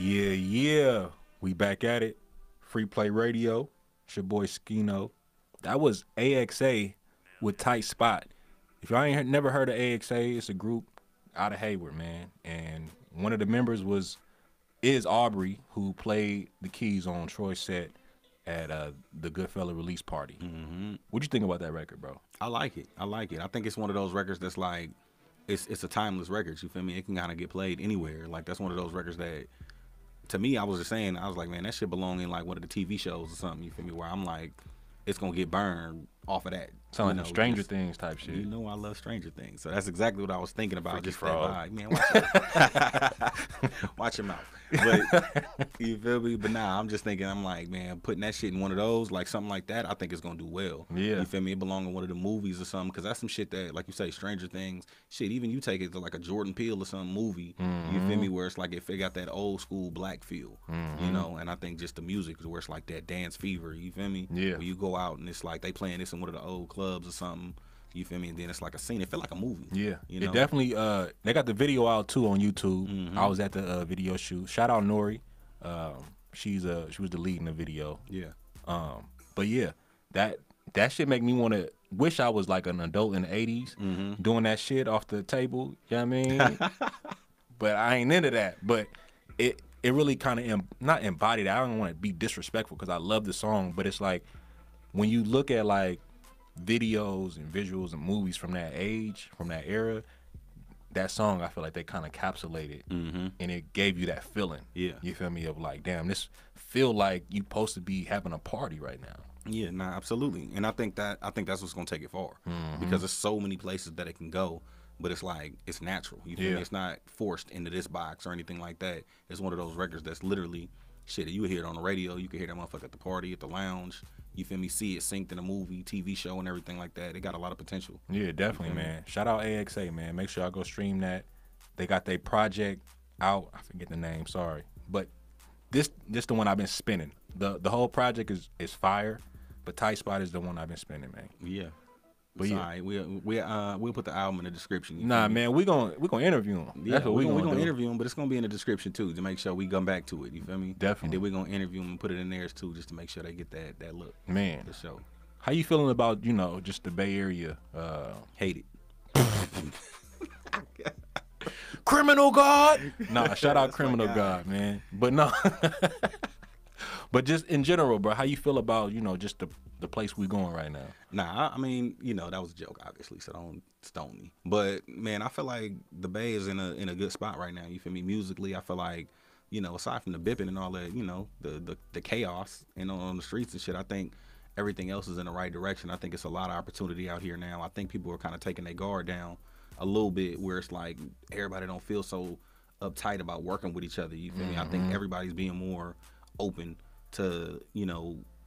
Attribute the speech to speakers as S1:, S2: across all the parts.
S1: Yeah, yeah. We back at it. Free Play Radio. It's your boy Scino. That was AXA with Tight Spot. If y'all ain't never heard of AXA, it's a group out of Hayward, man. And one of the members is Aubrey, who played the keys on Troy's set at the Goodfella release party. What'd you think about that record, bro?
S2: I like it. I like it. I think it's one of those records that's like, it's a timeless record. You feel me? It can kind of get played anywhere. Like that's one of those records that, to me, I was just saying, I was like, man, that shit belong in like one of the TV shows or something. You feel me? Where I'm like, it's gonna get burned off of that.
S1: Sound like Stranger Things type shit.
S2: You know I love Stranger Things, so that's exactly what I was thinking about.
S1: Freaky
S2: just
S1: frog.
S2: that vibe, man. Watch your mouth. But you feel me? But nah, I'm just thinking. I'm like, man, putting that shit in one of those, like something like that, I think it's gonna do well.
S1: Yeah.
S2: You feel me? It belong in one of the movies or something, because that's some shit that, like you say, Stranger Things. Shit, even you take it to like a Jordan Peele or some movie. You feel me? Where it's like it got that old school black feel. You know, and I think just the music, where it's like that dance fever. You feel me?
S1: Yeah.
S2: Where you go out and it's like they playing this in one of the old clubs or something. You feel me? And then it's like a scene. It felt like a movie.
S1: Yeah,
S2: you know?
S1: It definitely. They got the video out too on YouTube. I was at the video shoot. Shout out Nori. She was the lead in the video.
S2: Yeah.
S1: But yeah, that shit make me want to wish I was like an adult in the '80s doing that shit off the table. You know what I mean? But I ain't into that. But it really kind of not embodied. I don't want to be disrespectful because I love the song, but it's like when you look at like videos and visuals and movies from that age, from that era, that song I feel like they kind of encapsulated and it gave you that feeling.
S2: Yeah.
S1: You feel me? Of like, damn, this feel like you supposed to be having a party right now.
S2: Yeah, nah, absolutely. And I think that's what's gonna take it far. Because there's so many places that it can go, but it's like it's natural. You feel me? It's not forced into this box or anything like that. It's one of those records that's literally shit. You hear it on the radio, you can hear that motherfucker at the party, at the lounge. You feel me? See it synced in a movie, TV show, and everything like that. It got a lot of potential.
S1: Yeah, definitely, man. Shout out AXA, man. Make sure y'all go stream that. They got their project out. I forget the name, sorry. But this the one I've been spinning. The whole project is fire, but Tight Spot is the one I've been spinning, man.
S2: Yeah.
S1: But
S2: yeah,
S1: yeah.
S2: all right. We'll put the album in the description.
S1: Nah, man, we gonna interview him.
S2: Yeah,
S1: That's what
S2: we're
S1: we
S2: gonna
S1: do.
S2: interview him, but it's gonna be in the description too to make sure we come back to it. You feel me?
S1: Definitely.
S2: And then we're gonna interview him and put it in theirs too, just to make sure they get that look.
S1: Man,
S2: The show.
S1: how you feeling about just the Bay Area?
S2: Hate it.
S1: Criminal God. Nah, shout out Criminal God, man. But no, but just in general, bro, how you feel about just the place we going right now?
S2: Nah, I mean, that was a joke, obviously, so don't stone me. But man, I feel like the Bay is in a good spot right now. You feel me? Musically, I feel like, aside from the bipping and all that, the chaos on the streets and shit, I think everything else is in the right direction. I think it's a lot of opportunity out here now. I think people are kind of taking their guard down a little bit, where it's like everybody don't feel so uptight about working with each other. You feel me? I think everybody's being more open to,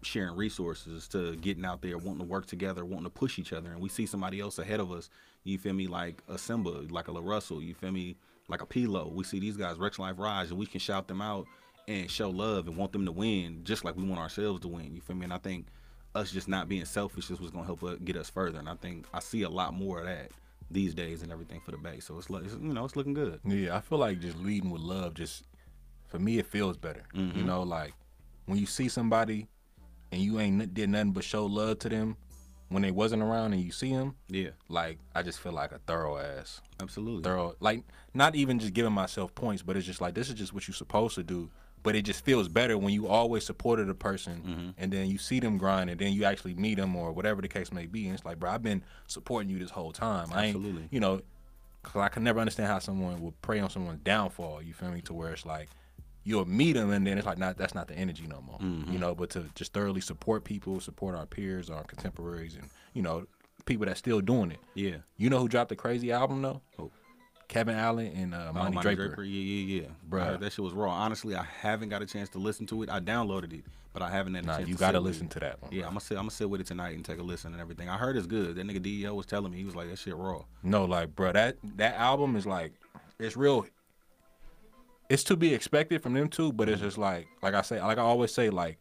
S2: sharing resources, to getting out there, wanting to work together, wanting to push each other. And we see somebody else ahead of us, you feel me, like a Simba, like a La Russell, you feel me, like a P-Lo. We see these guys, Rex Life Rise, and we can shout them out and show love and want them to win just like we want ourselves to win. You feel me? And I think us just not being selfish is what's going to help get us further. And I think I see a lot more of that these days and everything for the Bay. So it's looking good.
S1: Yeah, I feel like just leading with love, just for me, it feels better. Like when you see somebody and you ain't did nothing but show love to them when they wasn't around and you see them,
S2: Yeah,
S1: like I just feel like a thorough ass.
S2: absolutely.
S1: Like not even just giving myself points, but it's just like this is just what you're supposed to do. But it just feels better when you always supported a person and then you see them grind and then you actually meet them or whatever the case may be. And it's like, bro, I've been supporting you this whole time.
S2: Absolutely.
S1: I ain't, cause I can never understand how someone would prey on someone's downfall, you feel me, to where it's like, you'll meet them and then it's like, that's not the energy no more, but to just thoroughly support people, support our peers, our contemporaries, and, people that's still doing it.
S2: Yeah.
S1: You know who dropped a crazy album though?
S2: Who?
S1: Kevin Allen and Monty Draper.
S2: Yeah.
S1: Bruh.
S2: I heard that shit was raw. Honestly, I haven't got a chance to listen to it. I downloaded it, but I haven't had a chance
S1: You
S2: to
S1: gotta
S2: sit with
S1: listen
S2: it.
S1: to that one.
S2: Yeah,
S1: bro.
S2: I'm gonna sit with it tonight and take a listen and everything. I heard it's good. That nigga DEO was telling me, he was like, that shit raw.
S1: No, like, bro, that album is like, it's real. It's to be expected from them two, but it's just like I always say, like,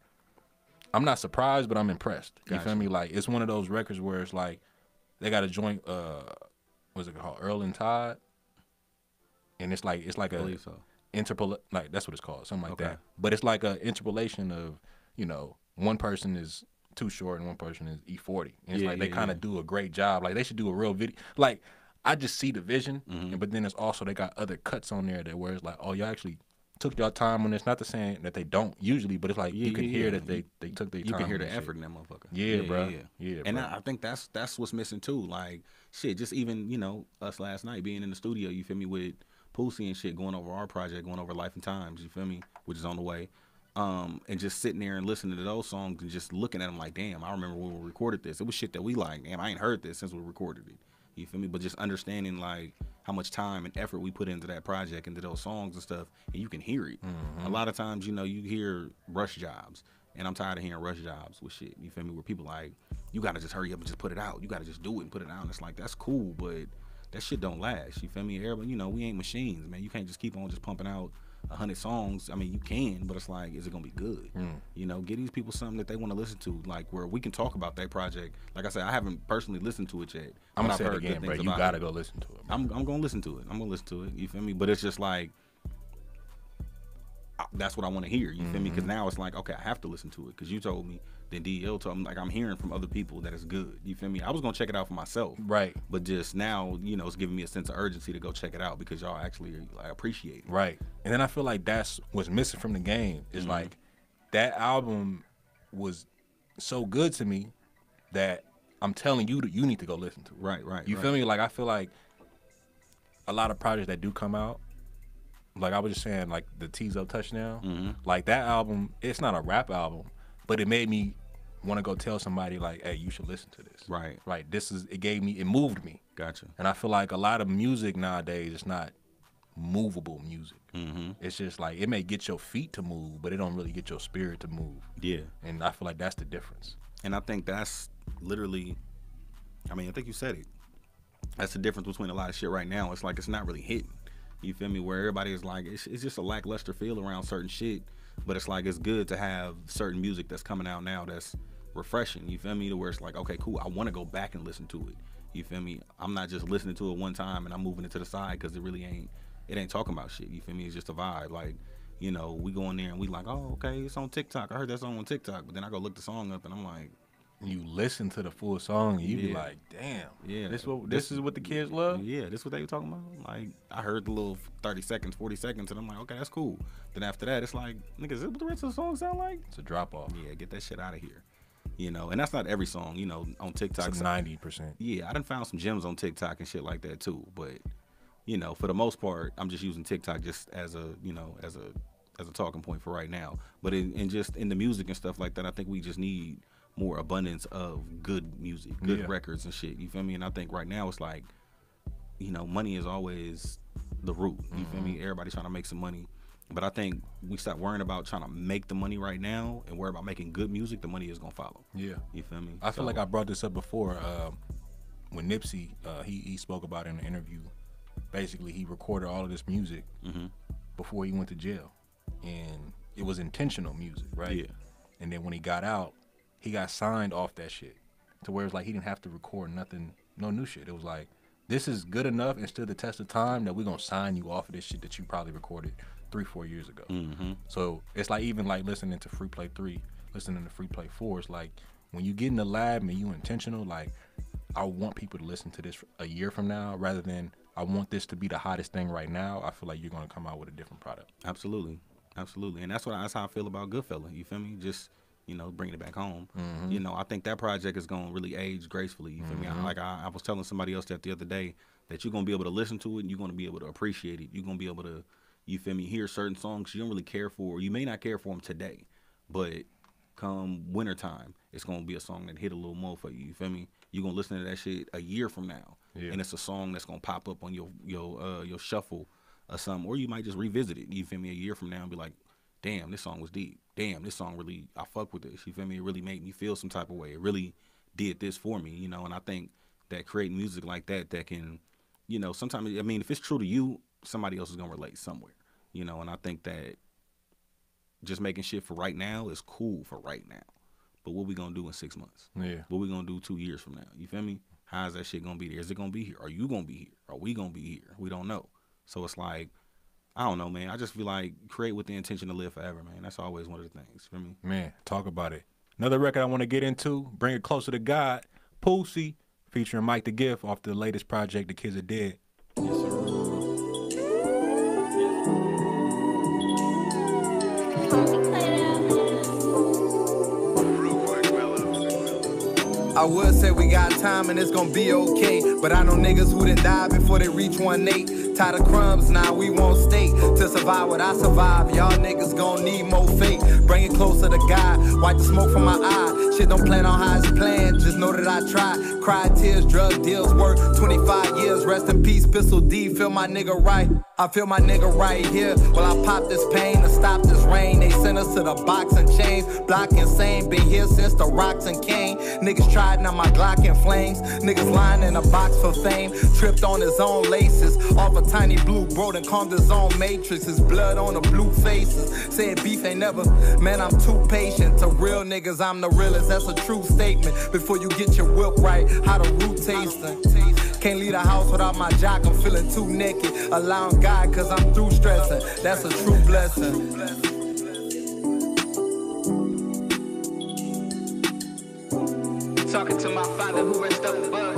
S1: I'm not surprised, but I'm impressed. You
S2: Gotcha.
S1: feel me? Like, it's one of those records where it's like, they got a joint, what's it called, Earl and Todd, and it's like
S2: I
S1: a,
S2: believe so.
S1: like that's what it's called, something like
S2: Okay.
S1: that. But it's like an interpolation of, you know, one person is Too Short and one person is E40. And it's like they kind of do a great job. Like they should do a real video. Like I just see the vision, but then it's also they got other cuts on there that where it's like, oh, y'all actually took y'all time on this. Not to saying that they don't usually, but it's like you can hear that they took their time.
S2: You can hear
S1: on
S2: the
S1: that
S2: effort
S1: shit.
S2: in that motherfucker.
S1: Yeah, bro. Yeah,
S2: And
S1: bro.
S2: I think that's what's missing too. Like shit, just even, you know, us last night being in the studio, you feel me, with Poosie and shit, going over our project, going over Life and Times, you feel me, which is on the way. And just sitting there and listening to those songs and just looking at them like, damn, I remember when we recorded this. It was shit that we like. Damn, I ain't heard this since we recorded it. You feel me? But just understanding like how much time and effort we put into that project, into those songs and stuff, and you can hear it. A lot of times, you know, you hear rush jobs, and I'm tired of hearing rush jobs with shit. You feel me? Where people like, you gotta just hurry up and just put it out. You gotta just do it and put it out. And it's like, that's cool, but that shit don't last. You feel me? Everybody, you know, we ain't machines, man. You can't just keep on just pumping out 100 songs. I mean, you can, but it's like, is it gonna be good? You know, get these people something that they want to listen to, like where we can talk about their project. Like I said, I haven't personally listened to it yet.
S1: I'm gonna
S2: I've
S1: say it
S2: heard good
S1: again, bro.
S2: things
S1: You
S2: about
S1: gotta
S2: it.
S1: go listen to it. Bro.
S2: I'm gonna listen to it. I'm gonna listen to it. You feel me? But it's just like, that's what I want to hear. You feel me? Because now it's like, okay, I have to listen to it because you told me. Then DL told me, like, I'm hearing from other people that it's good. You feel me? I was gonna check it out for myself,
S1: Right.
S2: but just now, you know, it's giving me a sense of urgency to go check it out because y'all actually like appreciate it.
S1: Right. And then I feel like that's what's missing from the game is like that album was so good to me that I'm telling you that you need to go listen to it.
S2: Right.
S1: You feel me? Like I feel like a lot of projects that do come out, like I was just saying, like the Tease Up Touchdown, like that album, it's not a rap album, but it made me want to go tell somebody like, hey, you should listen to this.
S2: Right.
S1: Right. It moved me.
S2: Gotcha.
S1: And I feel like a lot of music nowadays is not movable music. It's just like it may get your feet to move, but it don't really get your spirit to move.
S2: Yeah.
S1: And I feel like that's the difference.
S2: And I think that's literally, I mean, I think you said it. That's the difference between a lot of shit right now. It's like it's not really hitting. You feel me? Where everybody is like, it's just a lackluster feel around certain shit. But it's like it's good to have certain music that's coming out now that's refreshing. You feel me? To where it's like, okay, cool. I want to go back and listen to it. You feel me? I'm not just listening to it one time and I'm moving it to the side because it ain't talking about shit. You feel me? It's just a vibe. Like, you know, we go in there and we like, oh, okay, it's on TikTok. I heard that song on TikTok. But then I go look the song up and I'm like,
S1: You listen to the full song and you be
S2: Yeah.
S1: like, damn,
S2: yeah,
S1: this is what the kids love?
S2: Yeah, this what they were talking about. Like, I heard the little 30 seconds, 40 seconds, and I'm like, okay, that's cool. Then after that, it's like, nigga, is this what the rest of the song sound like?
S1: It's a drop off.
S2: Yeah, get that shit out of here. You know, and that's not every song, you know, on TikTok.
S1: It's 90%.
S2: Yeah, I done found some gems on TikTok and shit like that too. But, you know, for the most part, I'm just using TikTok just as a, you know, as a talking point for right now. But just in the music and stuff like that, I think we just need more abundance of good music, good records and shit. You feel me? And I think right now it's like, you know, money is always the root. You feel me? Everybody's trying to make some money. But I think we stop worrying about trying to make the money right now and worry about making good music. The money is gonna follow.
S1: Yeah.
S2: You feel me?
S1: I feel like I brought this up before when Nipsey, he spoke about it in an interview. Basically, he recorded all of this music before he went to jail. And it was intentional music, right?
S2: Yeah.
S1: And then when he got out, he got signed off that shit to where it's like he didn't have to record nothing, no new shit. It was like, this is good enough and stood the test of time that we're going to sign you off of this shit that you probably recorded 3-4 years ago. So it's like even like listening to Free Play 3, listening to Free Play 4, it's like when you get in the lab and you intentional, like I want people to listen to this a year from now rather than I want this to be the hottest thing right now. I feel like you're going to come out with a different product.
S2: Absolutely. And that's how I feel about Goodfella. You feel me? Just, you know, bringing it back home. You know, I think that project is going to really age gracefully. You feel me? I was telling somebody else that the other day that you're going to be able to listen to it and you're going to be able to appreciate it. You're going to be able to, you feel me, hear certain songs you don't really care for. You may not care for them today, but come wintertime, it's going to be a song that hit a little more for you. You feel me? You're going to listen to that shit a year from now.
S1: Yeah.
S2: And it's a song that's going to pop up on your shuffle or something. Or you might just revisit it, you feel me, a year from now and be like, damn, this song was deep. Damn, this song really, I fuck with this. You feel me? It really made me feel some type of way. It really did this for me, you know? And I think that creating music like that can, you know, sometimes, I mean, if it's true to you, somebody else is going to relate somewhere, you know? And I think that just making shit for right now is cool for right now. But what we going to do in 6 months?
S1: Yeah.
S2: What we going to do 2 years from now? You feel me? How is that shit going to be there? Is it going to be here? Are you going to be here? Are we going to be here? We don't know. So it's like, I don't know, man. I just feel like create with the intention to live forever, man. That's always one of the things for me.
S1: Man, talk about it. Another record I want to get into, Bring It Closer to God, Pussy, featuring Mike the Gift off the latest project, The Kids Are Dead.
S2: Yes, sir.
S3: I would say we got time and it's gonna be okay, but I know niggas who done died before they reach 1-8. Tired of crumbs, now we won't stay. To survive what I survive, y'all niggas gon' need more faith. Bring it closer to God, wipe the smoke from my eye. Shit don't plan on how it's planned, just know that I try. Cry tears, drug deals, worth 25 years. Rest in peace, Pistol D, feel my nigga right. I feel my nigga right here. While I pop this pain to stop this rain. They send us to the box and chains. Block insane, been here since the rocks and cane. Niggas tried, now my Glock in flames. Niggas lying in a box for fame. Tripped on his own laces. Off a tiny blue bro, then calmed his own matrix. His blood on the blue faces. Said beef ain't never, man, I'm too patient. To real niggas, I'm the realest. That's a true statement. Before you get your whip right, how the root tasting. Can't leave the house without my jock, I'm feeling too naked. Allowing God, cause I'm through stressing. That's a true blessing. Talking to my father who rests up above.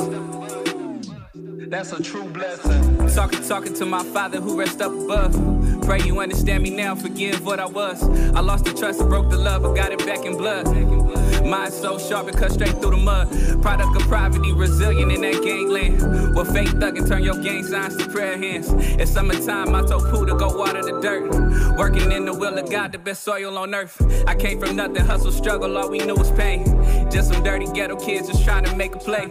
S3: That's a true blessing. Talking to my father who rests up above. Pray you understand me now, forgive what I was. I lost the trust and broke the love, but got it back in blood. Mind so sharp it cut straight through the mud. Product of poverty, resilient in that gangland. Well, fake thuggin' turn your gang signs to prayer hands. It's summertime, I told Pooh to go water the dirt. Working in the will of God, the best soil on earth. I came from nothing, hustle, struggle, all we knew was pain. Just some dirty ghetto kids just trying to make a play.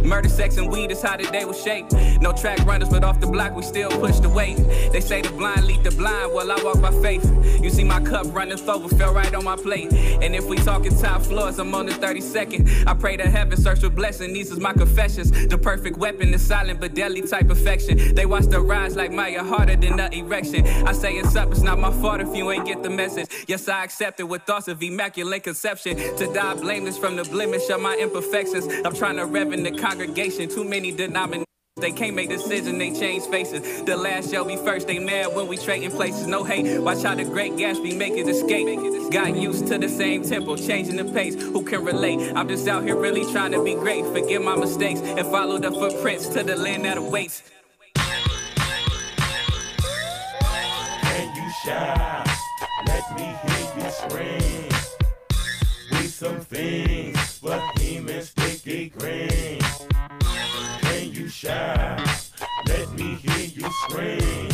S3: Murder, sex, and weed is how the day was shaped. No track runners, but off the block we still push the weight. They say the blind lead the blind, well I walk by faith. You see my cup running over, fell right on my plate. And if we talking top floors, I'm on the 32nd. I pray to heaven, search for blessing, these is my confessions. The perfect weapon is silent but deadly type affection. They watch the rise like Maya, harder than the erection. I say it's up, it's not my fault if you ain't get the message. Yes, I accept it with thoughts of immaculate conception. To die blameless from the blemish of my imperfections. I'm trying to rev in the congregation, too many denominations. They can't make decisions, they change faces. The last shall be first, they mad when we trading places. No hate, watch how the great Gatsby make it escape. Got used to the same tempo, changing the pace. Who can relate? I'm just out here really trying to be great. Forgive my mistakes and follow the footprints to the land that awaits.
S4: Can you shout? Let me hear you scream. We some things, Bohemian sticky green. Can you shout? Let me hear you scream.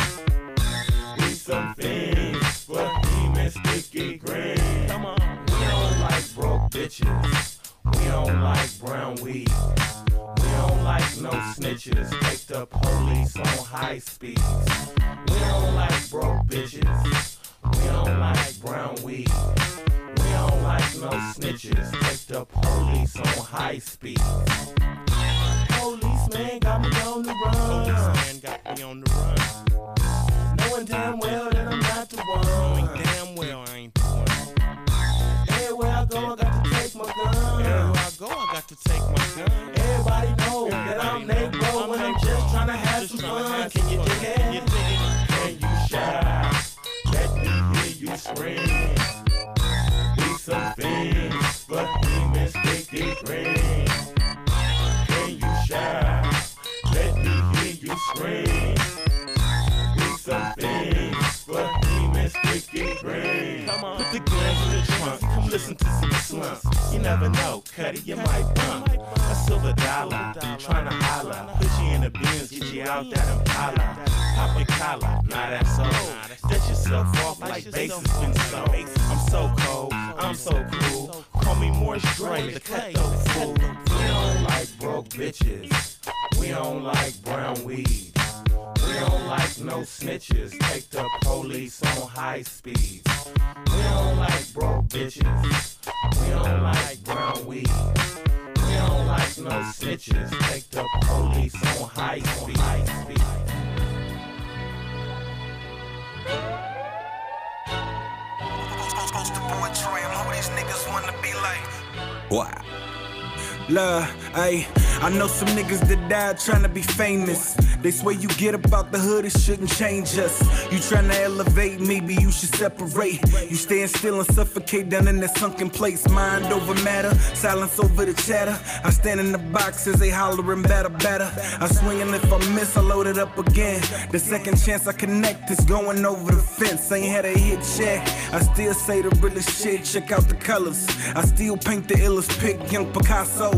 S4: We some things, Bohemian sticky green. Come on. We don't like broke bitches. We don't like brown weed. We don't like no snitches. Take the police on high speeds. We don't like broke bitches. We don't like brown weed. We don't like no snitches. Take the police on high speeds. Policeman got me on the run. Policeman got me on the run. Knowing damn well that I'm not the one. Knowing damn well I ain't the one. Everywhere I go, I got to take my gun. Everywhere I go, I got to take my gun. Everybody know that I'm Nate Bro when I'm just trying to have some fun. Can you dig it? Can you shout? Let me hear you scream. We some things, Bohemian sticky green. Can you shout? Let me hear you scream. We some things, Bohemian sticky green. Come on, put the guns in the trunk. Come listen to some slumps. You never know, Cuddy, you might bump a silver dollar. Trying to holler, put you in the bins, get you out that Impala. Pop your collar, nah that's old. Set yourself off like bases been sold. I'm so cold, I'm so cool. Call me more straight, the cut though fool. We don't like broke bitches. We don't like brown weed. We don't like no snitches. Take the police on high speeds. We don't like broke bitches. We don't like brown weed. We don't like no snitches. Take the police on high speeds.
S5: Post the boy Troy, I'm who these niggas wanna be like.
S3: Wow. Look, ayy,
S5: I know some niggas that died trying to be famous. They swear you get up out the hood, it shouldn't change us. You trying to elevate, maybe you should separate. You staying still and suffocate down in that sunken place. Mind over matter, silence over the chatter. I stand in the box as they hollering batter, batter. I swing and if I miss, I load it up again. The second chance I connect is going over the fence. Ain't had a hit yet, I still say the realest shit. Check out the colors, I still paint the illest pic, young Picasso.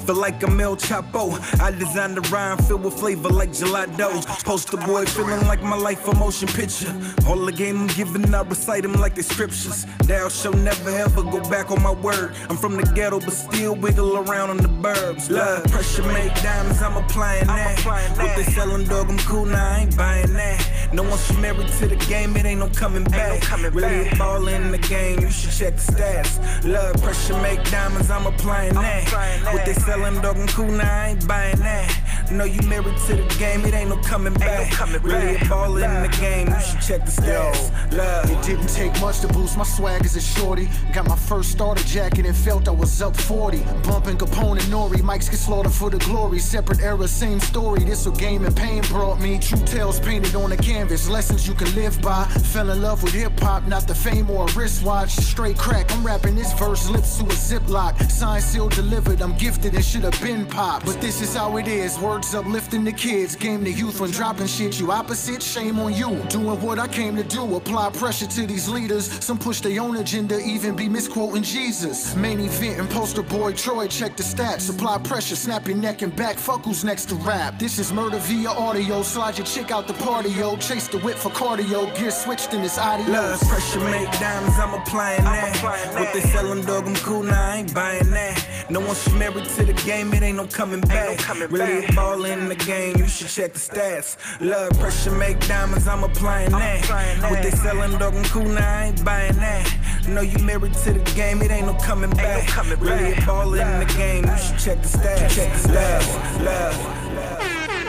S5: Feel like I'm El Chapo. I designed a rhyme filled with flavor like gelato. Poster boy feeling like my life a motion picture. All the game I'm giving, I recite them like the scriptures. Thou shall never ever go back on my word. I'm from the ghetto but still wiggle around on the burbs. Love, pressure make diamonds, I'm applying that. What they selling, dog, I'm cool, now I ain't buying that. No once you married to the game, it ain't no coming back. Really a ball in the game, you should check the stats. Love, pressure make diamonds, I'm applying that. What they selling, dog, I'm cool, now I ain't buying that. Know you married to the game, it ain't no coming back. Really a ball in the game, you should check the stats. Love.
S6: It didn't take much to boost my swag as a shorty. Got my first starter jacket and felt I was up 40. Bumping Capone and Nori, mics get slaughtered for the glory. Separate era, same story. This what game and pain brought me. True tales painted on the canvas, lessons you can live by. Fell in love with hip hop, not the fame or a wristwatch. Straight crack, I'm rapping this verse, lips to a ziplock. Signed, sealed, delivered. I'm gifted and should have been popped. But this is how it is. Words uplifting the kids, game the youth when dropping shit. You opposite, shame on you. Doing what I came to do, apply pressure to these leaders. Some push their own agenda, even be misquoting Jesus. Main event and poster boy Troy, check the stats. Apply pressure, snap your neck and back. Fuck who's next to rap. This is murder via audio. Slide your chick out the party, yo. Chase the whip for cardio. Gear switched in this audio.
S5: Love, pressure make diamonds, I'm applying that. What they selling, dog, I'm cool, now I ain't buying that. No once you married to the game, it ain't no coming back. Really a ball in the game, you should check the stats. Love, pressure make diamonds, I'm applying that. What they selling, dog, I'm cool, now I ain't buying that. Know you married to the game, it ain't no coming back. Really a ball in the game, you should check the stats. Check the stats. Love.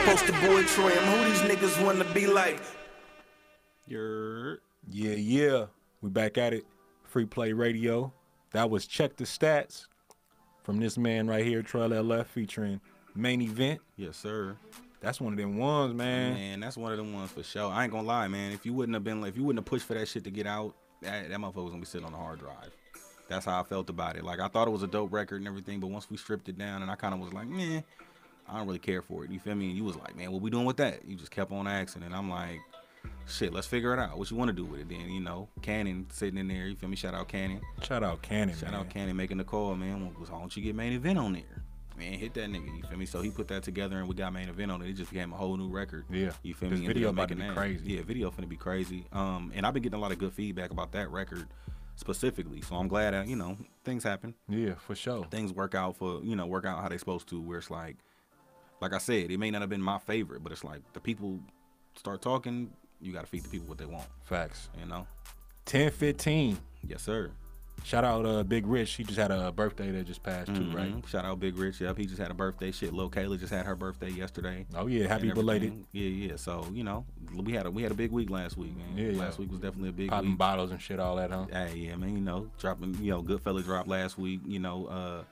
S5: Poster boy Troy, I'm who these niggas wanna be like.
S1: Yeah. We back at it. Free Play Radio. That was Check the Stats from this man right here, Troyllf, featuring Main Event.
S2: Yes, sir.
S1: That's one of them ones, man.
S2: Man, that's one of them ones for sure. I ain't gonna lie, man. If you wouldn't have pushed for that shit to get out, that motherfucker was gonna be sitting on the hard drive. That's how I felt about it. Like, I thought it was a dope record and everything, but once we stripped it down, and I kind of was like, man, I don't really care for it. You feel me? And you was like, man, what we doing with that? You just kept on asking, and I'm like, shit, let's figure it out. What you want to do with it then? You know, Cannon sitting in there. You feel me? Shout out Cannon.
S1: Shout out Cannon.
S2: Shout out Cannon making the call, man. Why don't you get Main Event on there? Man, hit that nigga. You feel me? So he put that together and we got Main Event on it. It just became a whole new record.
S1: Yeah.
S2: You feel
S1: this
S2: me?
S1: Video about to be crazy.
S2: Yeah, video finna be crazy. And I've been getting a lot of good feedback about that record specifically. So I'm glad that, you know, things happen.
S1: Yeah, for sure.
S2: Things work out how they supposed to, where it's like I said, it may not have been my favorite, but it's like the people start talking, you got to feed the people what they want.
S1: Facts.
S2: You know?
S1: 10-15.
S2: Yes, sir.
S1: Shout out Big Rich. He just had a birthday that just passed too, right?
S2: Shout out Big Rich. Yep, he just had a birthday. Shit, Lil Kayla just had her birthday yesterday.
S1: Oh yeah, happy belated.
S2: Yeah. So, you know, we had a big week last week, man. Yeah, last week was definitely a big
S1: Popping
S2: week.
S1: bottles and shit, all that, huh?
S2: Hey, yeah, man. You know, dropping. You know, Goodfella dropped last week. You know,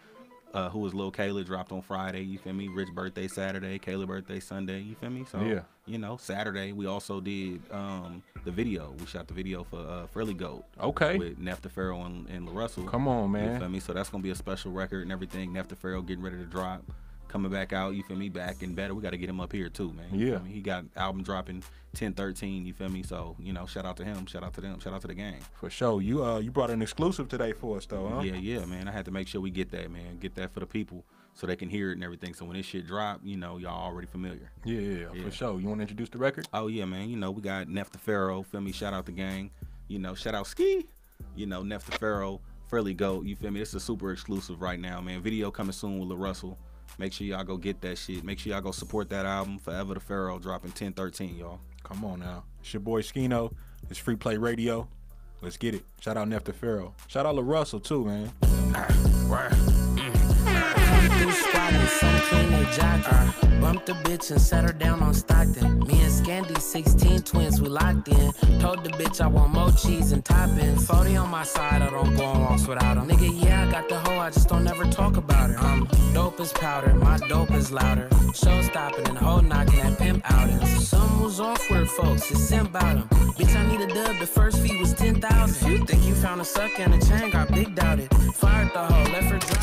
S2: who was Lil Kayla dropped on Friday. You feel me? Rich birthday Saturday. Kayla birthday Sunday. You feel me? So
S1: yeah.
S2: You know, Saturday we also did the video. We shot the video for Frilly Goat.
S1: Okay.
S2: With Nefta Pharaoh and La Russell.
S1: Come on, man.
S2: You feel me? So that's gonna be a special record and everything. Nefta Pharaoh getting ready to drop, coming back out. You feel me? Back and better. We got to get him up here too, man. You feel me? He got an album dropping 10-13. You feel me? So you know, shout out to him. Shout out to them. Shout out to the gang.
S1: For sure. You brought an exclusive today for us though, huh?
S2: Yeah, man. I had to make sure we get that, man. Get that for the people, so they can hear it and everything. So when this shit drop, you know, y'all already familiar.
S1: Yeah, for sure. You want to introduce the record?
S2: Oh, yeah, man. You know, we got Nefta Pharaoh, feel me? Shout out the gang. You know, shout out Ski. You know, Nefta Pharaoh, Frilly Goat, you feel me? This is a super exclusive right now, man. Video coming soon with La Russell. Make sure y'all go get that shit. Make sure y'all go support that album. Forever the Pharaoh dropping 10-13, y'all.
S1: Come on now. It's your boy Scino. It's Free Play Radio. Let's get it. Shout out Nefta Pharaoh. Shout out La Russell, too, man.
S7: Bumped the bitch and set her down on Stockton. Me and Scandy, 16 twins, we locked in. Told the bitch I want more cheese and toppings. 40 on my side, I don't go on walks without him. Nigga, yeah, I got the hoe, I just don't ever talk about it. I'm dope as is powder, my dope is louder. Show stopping and hoe knocking at pimp outings. Some was off with folks, it's simp out 'em. Bitch, I need a dub, the first fee was 10,000. You think you found a sucker and a chain, got big doubted. Fired the hoe, left her